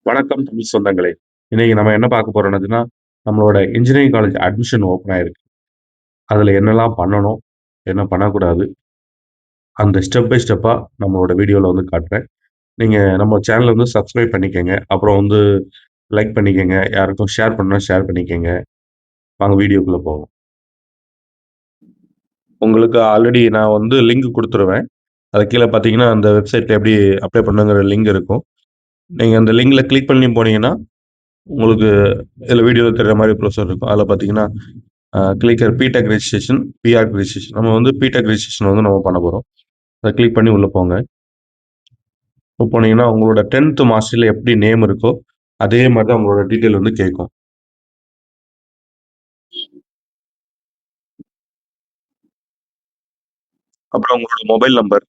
வணக்கம் தமிழ் சொந்தங்களே! இன்னைக்கு நம்ம என்ன பார்க்க போறோம்னதுன்னா, நம்மளோட இன்ஜினியரிங் காலேஜ் அட்மிஷன் ஓப்பன் ஆயிருக்கு. அதுல என்னலாம் பண்ணணும்? என்ன பண்ணக்கூடாது? அந்த ஸ்டெப் பை ஸ்டெப்பா நம்மளோட வீடியோல வந்து காட்டுறேன். நீங்க நம்ம சேனல வந்து சப்ஸ்கிரைப் பண்ணிக்கங்க. அப்புறம் வந்து லைக் பண்ணிக்கங்க. யாருக்கும் ஷேர் பண்ணா ஷேர் பண்ணிக்கங்க. வாங்க வீடியோக்குள்ள போவோம். உங்களுக்கு ஆல்ரெடி நான் வந்து லிங்க் குடுத்துருவேன். அது கீழ பார்த்தீங்கன்னா, அந்த வெப்சைட்ல எப்படி அப்ளை பண்ணணுங்கிற லிங்க் இருக்கும். நீங்க அந்த லிங்க்ல கிளிக் பண்ணி போனீங்கன்னா, உங்களுக்கு இதுல வீடியோல தெரியிற மாரி ப்ரௌசர் இருக்கும். அதுல பார்த்தீங்கன்னா click BTech registration, BR registration. நம்ம வந்து பிடெக் ரெஜிஸ்ட்ரேஷன் வந்து நம்ம பண்ண போறோம். அத கிளிக் பண்ணி உள்ள போங்க. போனீங்கன்னா, உங்களோட 10த் மார்க் ஷீட்ல எப்படி நேம் இருக்கோ, அதே மாரி தான் உங்களோட டீட்டெயில் வந்து கேட்கும். அப்புறம் உங்களோட மொபைல் நம்பர்,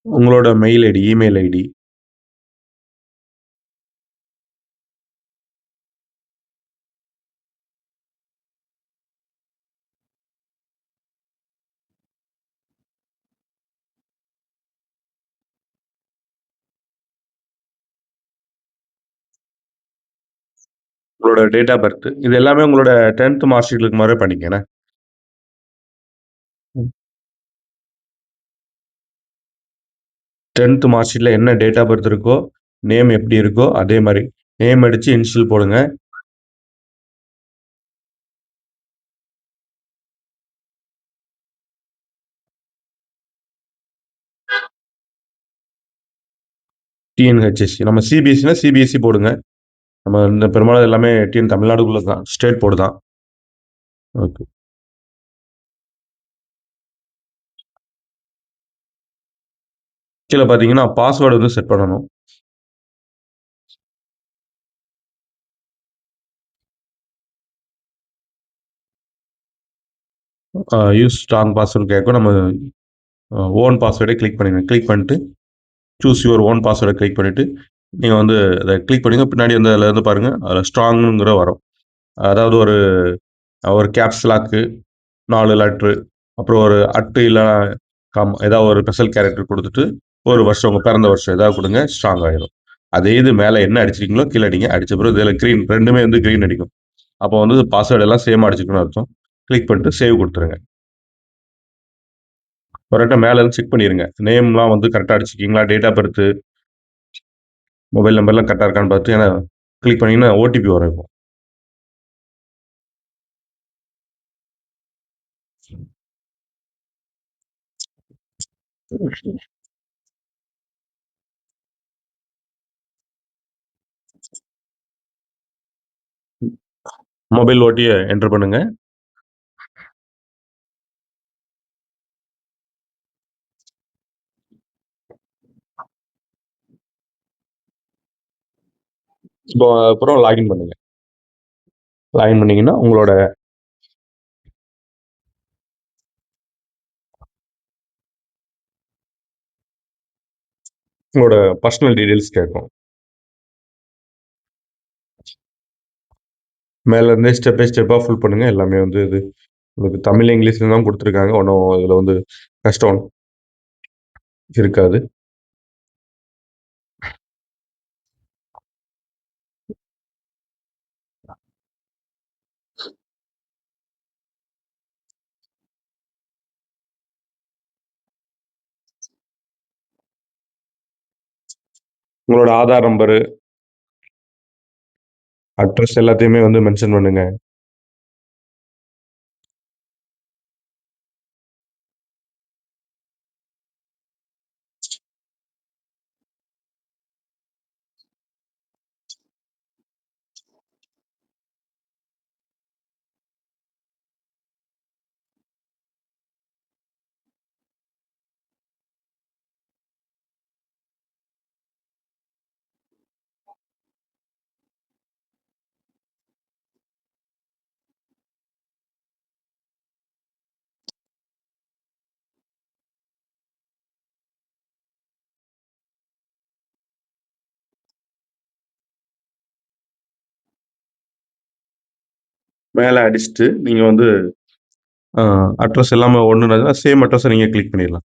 உங்களோட மெயில் ஐடி, இமெயில் ஐடி, உங்களோட டேட் ஆஃப் பர்த். இது எல்லாமே உங்களோட 10த் மார்க் ஷீட்ல இருக்க மாரியே பண்ணிக்கங்க என்ன. ம். 10த் மார்க் ஷீட்ல என்ன டேட் ஆஃப் பர்த் இருக்கோ, நேம் எப்படி இருக்கோ, அதே மாரி. நேம் அடிச்சு இனிஷியல் போடுங்க. டிஎன்ஹெச்எஸ்சி. நம்ம சிபிஎஸ்சினா சிபிஎஸ்சி போடுங்க. நம்ம இந்த பெரும்பாலும் எல்லாமே தமிழ்நாடுக்குள்ள தான். ஸ்டேட் போர்டு தான். ஓகே. கீழ பார்த்தீங்கன்னா, பாஸ்வேர்ட் வந்து செட் பண்ணணும். யூஸ் ஸ்ட்ராங் பாஸ்வேர்ட் கேட்கும். நம்ம ஓன் பாஸ்வேர்டே கிளிக் பண்ணிடுங்க. கிளிக் பண்ணிட்டு, சூஸ் யுவர் ஓன் பாஸ்வேர்ட கிளிக் பண்ணிட்டு, நீங்க வந்து அத கிளிக் பண்ணீங்க. பின்னாடி வந்து அதுல வந்து பாருங்க, அதுல ஸ்ட்ராங்ங்கிற வரும். அதாவது ஒரு ஒரு கேப்ஸ் லாக்கு 4 லெட்டரு, அப்புறம் ஒரு அட்டு இல்லன்னா ஏதாவது ஒரு ஸ்பெஷல் கேரக்டர் குடுத்துட்டு, ஒரு வருஷம் உங்க பிறந்த வருஷம் ஏதாவது குடுங்க. ஸ்ட்ராங் ஆயிரும். அதே இது மேல என்ன அடிச்சிருக்கீங்களோ கீழ அடிங்க. அடிச்ச பிறகு இதுல கிரீன் 2மே வந்து கிரீன் அடிக்கும். அப்போ வந்து பாஸ்வேர்ட் எல்லாம் சேமா அடிச்சிருக்கணும்னு அர்த்தம். கிளிக் பண்ணிட்டு சேவ் குடுத்துருங்க. ஒரு வட்டம் மேல இருந்து செக் பண்ணிருங்க. நேம்லாம் வந்து கரெக்ட்டா அடிச்சிருக்கீங்களா? டேட் ஆஃப் பர்த், மொபைல் நம்பர்லாம் கரெக்ட்டா இருக்கான்னு பார்த்து ஏன்னா கிளிக் பண்ணீங்கன்னா ஓடிபி வரும் இப்போ. மொபைல் ஓட்டிய என்டர் பண்ணுங்க. இப்போ அப்புறம் லாகின் பண்ணுங்க. லாகின் பண்ணீங்கன்னா, உங்களோட பர்சனல் டீட்டெயில்ஸ் கேட்கும். மேல இருந்தே ஸ்டெப் பை ஸ்டெப்பா ஃபில் பண்ணுங்க. எல்லாமே வந்து இது உங்களுக்கு தமிழ், இங்கிலீஷ்ல தான் குடுத்துருக்காங்க. ஒண்ணும் இதுல வந்து கஷ்டம் இருக்காது. உங்களோட ஆதார் நம்பரு, அட்ரஸ் எல்லாத்தையுமே வந்து மென்ஷன் பண்ணுங்க. மேல அடிச்சுட்டு, நீங்க வந்து அ அட்ரஸ் எல்லாமே ஒண்ணுனா சேம் அட்ரஸ நீங்க கிளிக் பண்ணிடலாம்.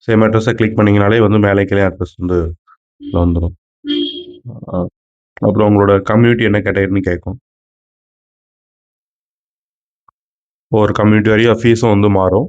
சேம் அட்ரஸ கிளிக் பண்ணீங்கனாலே வந்து மேலே கீழயே அட்ரஸ் வந்து வந்துரும். அ அப்புறம் உங்களோட கம்யூனிட்டி என்ன கேட்டகரின்னு கேட்கும். ஒவ்வொரு கம்யூனிட்டி வாரியா ஃபீஸும் வந்து மாறும்.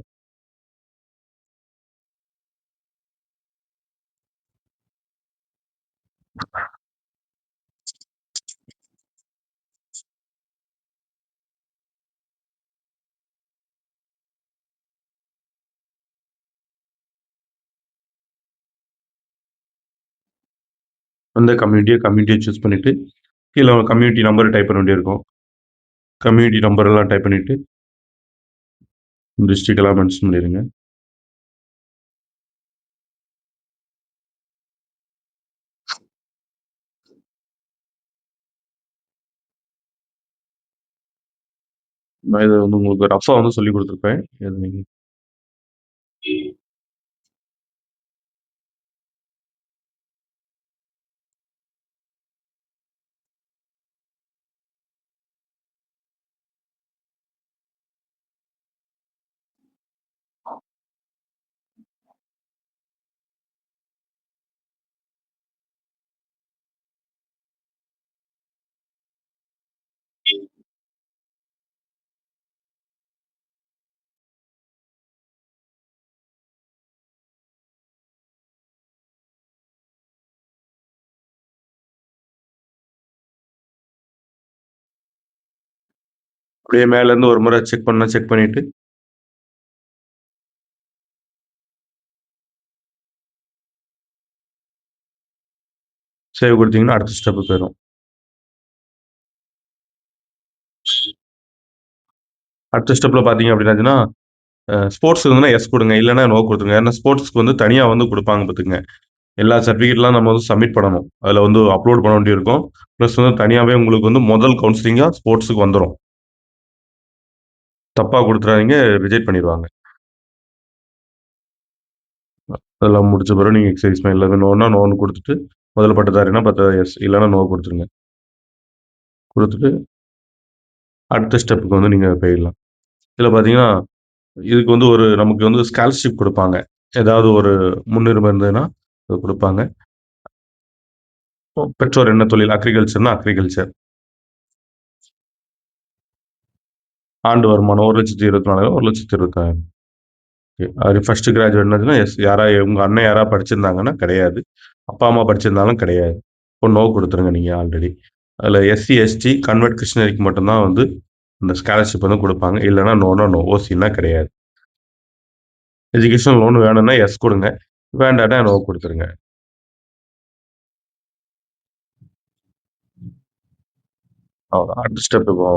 அந்த கம்யூனிட்டிய சூஸ் பண்ணிட்டு, கீழ கம்யூனிட்டி நம்பர் டைப் பண்ண வேண்டியிருக்கும். கம்யூனிட்டி நம்பர் எல்லாம் டைப் பண்ணிட்டு, டிஸ்ட்ரிக்ட் எல்லாம் மென்ஷன் பண்ணிருங்க. நான் இத வந்து உங்களுக்கு ரஃப்பா வந்து சொல்லிக் குடுத்துருப்பேன். இத நீங்க அப்படியே மேலருந்து ஒரு முறை செக் பண்ணா செக் பண்ணிட்டு, சேவ் குடுத்தீங்கன்னா அடுத்த ஸ்டெப் போயிரும். அடுத்த ஸ்டெப்ல பார்த்தீங்க அப்படின்னாச்சுன்னா, ஸ்போர்ட்ஸ் இருந்ததுன்னா எஸ் குடுங்க. இல்லன்னா நோ குடுத்துருங்க. ஏன்னா ஸ்போர்ட்ஸ்க்கு வந்து தனியா வந்து குடுப்பாங்க பாத்துக்கங்க. எல்லா சர்டிஃபிகேட்லாம் நம்ம வந்து சப்மிட் பண்ணணும். அதுல வந்து அப்லோட் பண்ண வேண்டியிருக்கும். பிளஸ் வந்து தனியாவே உங்களுக்கு வந்து முதல் கவுன்சிலிங்கா ஸ்போர்ட்ஸ்க்கு வந்துரும். தப்பா குடுத்துறாதீங்க, ரிஜெக்ட் பண்ணிருவாங்க. அதெல்லாம் முடிச்ச பிறகு நீங்க எக்ஸர்சைஸ் எல்லாமே நோன்னா நோன்னு குடுத்துட்டு, முதல் பட்டதாரின்னா எஸ். இல்லன்னா நோ குடுத்துருங்க. குடுத்துட்டு அடுத்த ஸ்டெப்புக்கு வந்து நீங்க போயிடலாம். இதுல பார்த்தீங்கன்னா, இதுக்கு வந்து ஒரு நமக்கு வந்து ஸ்காலர்ஷிப் குடுப்பாங்க. ஏதாவது ஒரு முன்னுரிமை இருந்ததுன்னா, அது குடுப்பாங்க. பெற்றோர் என்ன தொழில்? அக்ரிகல்ச்சர்னா அக்ரிகல்ச்சர். ஆண்டு வருமானம் 1,24,000 1,24,000. ஓகே. அது ஃபர்ஸ்ட் கிராஜுவேட்னாச்சுன்னா, எஸ். உங்க அண்ணன் யாராவது படிச்சிருந்தாங்கன்னா கிடையாது. அப்பா, அம்மா படிச்சிருந்தாலும் கிடையாது. இப்போ நோ குடுத்துருங்க நீங்க ஆல்ரெடி. அதுல எஸ்சி, எஸ்டி, கன்வெர்ட் கிருஷ்ணகிரிக்கு மட்டும் தான் வந்து இந்த ஸ்காலர்ஷிப் வந்து குடுப்பாங்க. இல்லன்னா நோனா நோ. ஓசின்னா கிடையாது. எஜுகேஷனல் லோன் வேணும்னா எஸ் குடுங்க. வேண்டாட்டா நோ குடுத்துருங்க. அவ்வளோதான். அடுத்த ஸ்டெப் இப்போ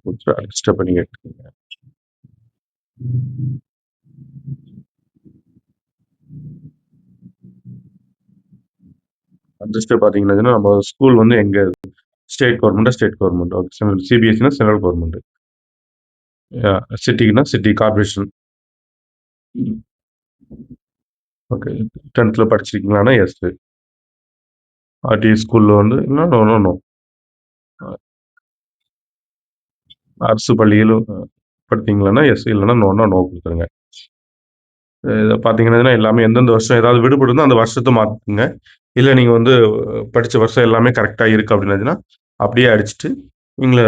அடுத்த ஸ்டெப் நீங்க எடுத்துக்கங்க. அடுத்த ஸ்டெப் பார்த்தீங்கன்னா, நம்ம ஸ்கூல் வந்து எங்க ஸ்டேட் கவர்மெண்ட்டா ஸ்டேட் கவர்மெண்ட். ஓகே. சிபிஎஸ்சினா சென்ட்ரல் கவர்மெண்ட். சிட்டிக்குன்னா சிட்டி கார்ப்பரேஷன். ம். ஓகே. 10த்ல படிச்சிருக்கீங்களான்னா எஸ். ஆர்டி ஸ்கூல்ல வந்து நோ, நோ, நோ. அரசு பள்ளியிலும் படித்தீங்களான்னா எஸ். இல்லன்னா நோன்னா நோ குடுத்துருங்க. இத பார்த்தீங்கன்னா, எல்லாமே எந்தெந்த வருஷம் ஏதாவது விடுபடுதுன்னா, அந்த வருஷத்த மாத்துங்க. இல்ல நீங்க வந்து படிச்ச வருஷம் எல்லாமே கரெக்ட்டா இருக்கு அப்டின்னாச்சுன்னா, அப்படியே அடிச்சுட்டு, நீங்க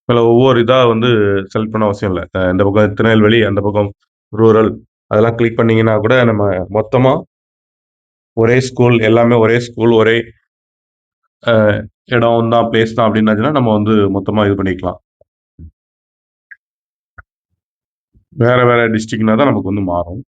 இதுல ஒவ்வொரு இதா வந்து செலக்ட் பண்ண அவசியம் இல்ல. இந்த பக்கம் திருநெல்வேலி, அந்த பக்கம் ரூரல் அதெல்லாம் கிளிக் பண்ணீங்கன்னா கூட நம்ம மொத்தமா ஒரே ஸ்கூல், எல்லாமே ஒரே ஸ்கூல், ஒரே அ இடம் தான், பிளேஸ் தான் அப்டின்னாச்சுன்னா, நம்ம வந்து மொத்தமா இது பண்ணிக்கலாம். வேற வேற டிஸ்ட்ரிக்ட்னா தான் நமக்கு வந்து மாறும்.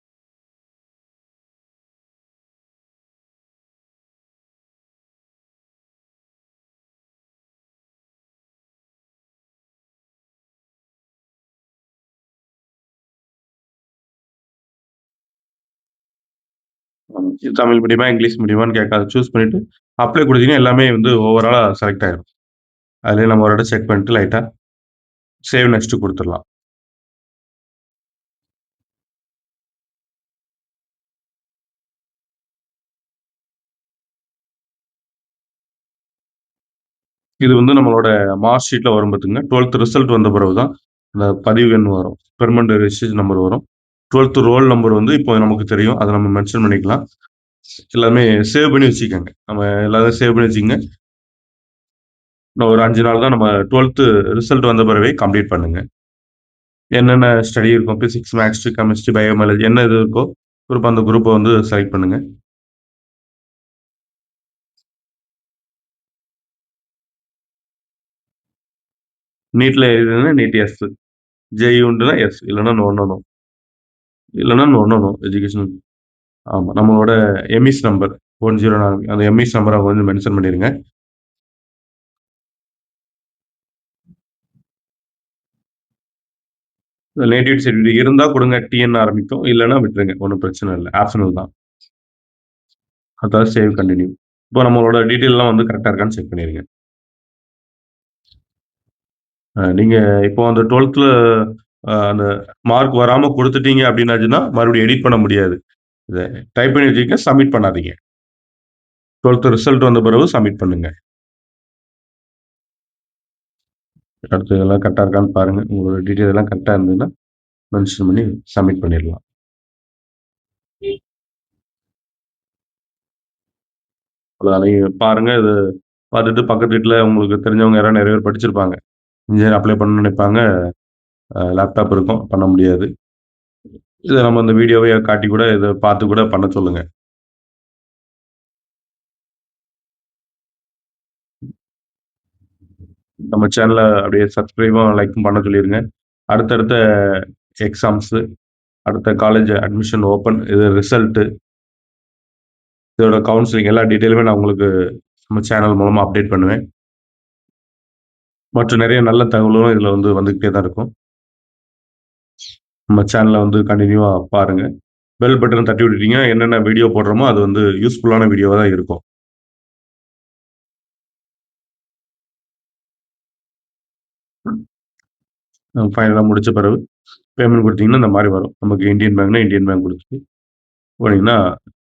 இது தமிழ் மீடியமா, இங்கிலீஷ் மீடியமான்னு கேட்கும். அத சூஸ் பண்ணிட்டு, அப்ளை குடுத்தீங்கன்னா எல்லாமே வந்து ஓவராலா செலக்ட் ஆயிரும். அதிலேயே நம்ம ஒரு இடம் செக் பண்ணிட்டு லைட்டா சேவ் நெக்ஸ்ட் குடுத்துறலாம். இது வந்து நம்மளோட மார்க் ஷீட்ல வரும் பாத்துங்க. 12த் ரிசல்ட் வந்த பிறகு தான் இந்த பதிவு எண் வரும். பெர்மனன்ட் ரெஜிஸ்ட்ரேஷன் நம்பர் வரும். 12த் ரோல் நம்பர் வந்து இப்போ நமக்கு தெரியும். அத நம்ம மென்ஷன் பண்ணிக்கலாம். எல்லாமே சேவ் பண்ணி வச்சுக்கங்க. நம்ம எல்லாத்தையும் சேவ் பண்ணி வச்சுக்கங்க. இன்னும் ஒரு 5 நாள் தான் நம்ம 12த் ரிசல்ட் வந்த பிறவே கம்ப்ளீட் பண்ணுங்க. என்னென்ன ஸ்டடி இருக்கும், பிசிக்ஸ், மேத்ஸ், கெமிஸ்ட்ரி, பயோமெலஜி என்ன இது இருக்கோ, குரூப் அந்த குரூப்ப வந்து செலக்ட் பண்ணுங்க. நீட்ல எழுதுனா நீட் எஸ். ஜேஇ உண்டுனா எஸ். இல்லன்னா நோன்னா நோ. இல்லன்னா நோன்னா நோ. எஜுகேஷன் ஆமா. நம்மளோட எம்இஸ் நம்பர் 109 அந்த எம்இஸ் நம்பர வந்து மென்ஷன் பண்ணிருங்க. நேட்டிவ் சர்டிஃபிகேட் இருந்தா குடுங்க. டிஎன் ஆரம்பிக்கும். இல்லன்னா விட்டுருங்க. ஒண்ணும் பிரச்சனை இல்ல. ஆப்ஷனல் தான். அதாவது சேவ் கன்டின்யூ. இப்போ நம்மளோட டீட்டெயில்லாம் வந்து கரெக்ட்டா இருக்கான்னு செக் பண்ணிருங்க. நீங்க இப்போ அந்த 12த்ல அந்த மார்க் வராம குடுத்துட்டீங்க அப்டின்னாச்சுன்னா, மறுபடியும் எடிட் பண்ண முடியாது. இத டைப் பண்ணி வச்சுக்கங்க. சப்மிட் பண்ணாதீங்க. 12த் ரிசல்ட் வந்த பிறகு சப்மிட் பண்ணுங்க. அடுத்து இதெல்லாம் கரெக்ட்டா இருக்கான்னு பாருங்க. உங்களோட டீட்டெயில் எல்லாம் கரெக்ட்டா இருந்ததுன்னா, மென்ஷன் பண்ணி சப்மிட் பண்ணிரலாம். அவ்வளோதான். நீங்க பாருங்க. இது பார்த்துட்டு பக்கத்து வீட்ல உங்களுக்கு தெரிஞ்சவங்க யாராவது நெறைய பேர் படிச்சிருப்பாங்க. இன்ஜினியர் அப்ளை பண்ணணும்னு நெனைப்பாங்க. லேப்டாப் இருக்கும். பண்ண முடியாது. இத நம்ம இந்த வீடியோவ காட்டி கூட இத பார்த்து கூட பண்ண சொல்லுங்க. நம்ம சேனல அப்படியே சப்ஸ்கிரைபும், லைக்கும் பண்ண சொல்லிருங்க. அடுத்தடுத்த எக்ஸாம்ஸு, அடுத்த காலேஜ் அட்மிஷன் ஓப்பன், இது ரிசல்ட்டு, இதோட கவுன்சிலிங் எல்லா டீட்டெயிலுமே நான் உங்களுக்கு நம்ம சேனல் மூலமா அப்டேட் பண்ணுவேன். மற்றும் நெறைய நல்ல தகவலும் இதுல வந்து வந்துகிட்டே தான் இருக்கும். நம்ம சேனல வந்து கன்டினியூவா பாருங்க. பெல் பட்டன தட்டி விட்டுட்டீங்கன்னா, என்னென்ன வீடியோ போடுறோமோ, அது வந்து யூஸ்ஃபுல்லான வீடியோவா தான் இருக்கும். ஃபைனலா முடிச்ச பிறகு பேமெண்ட் குடுத்தீங்கன்னா, இந்த மாரி வரும். நமக்கு இந்தியன் பேங்க்னா, இந்தியன் பேங்க் குடுத்துட்டு போனீங்கன்னா,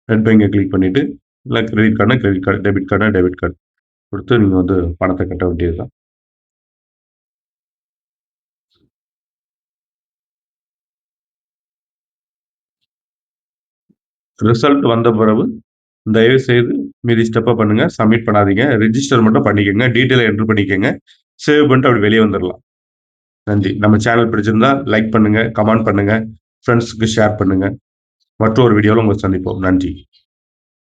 நெட் பேங்கிங்க கிளிக் பண்ணிட்டு, இல்ல கிரெடிட் கார்ட்னா கிரெடிட் கார்டு, டெபிட் கார்ட்னா டெபிட் கார்டு குடுத்து நீங்க வந்து பணத்த கட்ட வேண்டியது தான். ரிசல்ட் வந்த பிறகு தயவு செய்து மீதி ஸ்டெப்ப பண்ணுங்க. சப்மிட் பண்ணாதீங்க. ரிஜிஸ்டர் மட்டும் பண்ணிக்கங்க. டீட்டெயில என்டர் பண்ணிக்கங்க. சேவ் பண்ணிட்டு அப்படி வெளிய வந்துரலாம். நன்றி. நம்ம சேனல் பிடிச்சிருந்தா லைக் பண்ணுங்க, கமெண்ட் பண்ணுங்க, ஃபிரெண்ட்ஸ்க்கு ஷேர் பண்ணுங்க. மற்றொரு வீடியோல உங்கள சந்திப்போம். நன்றி.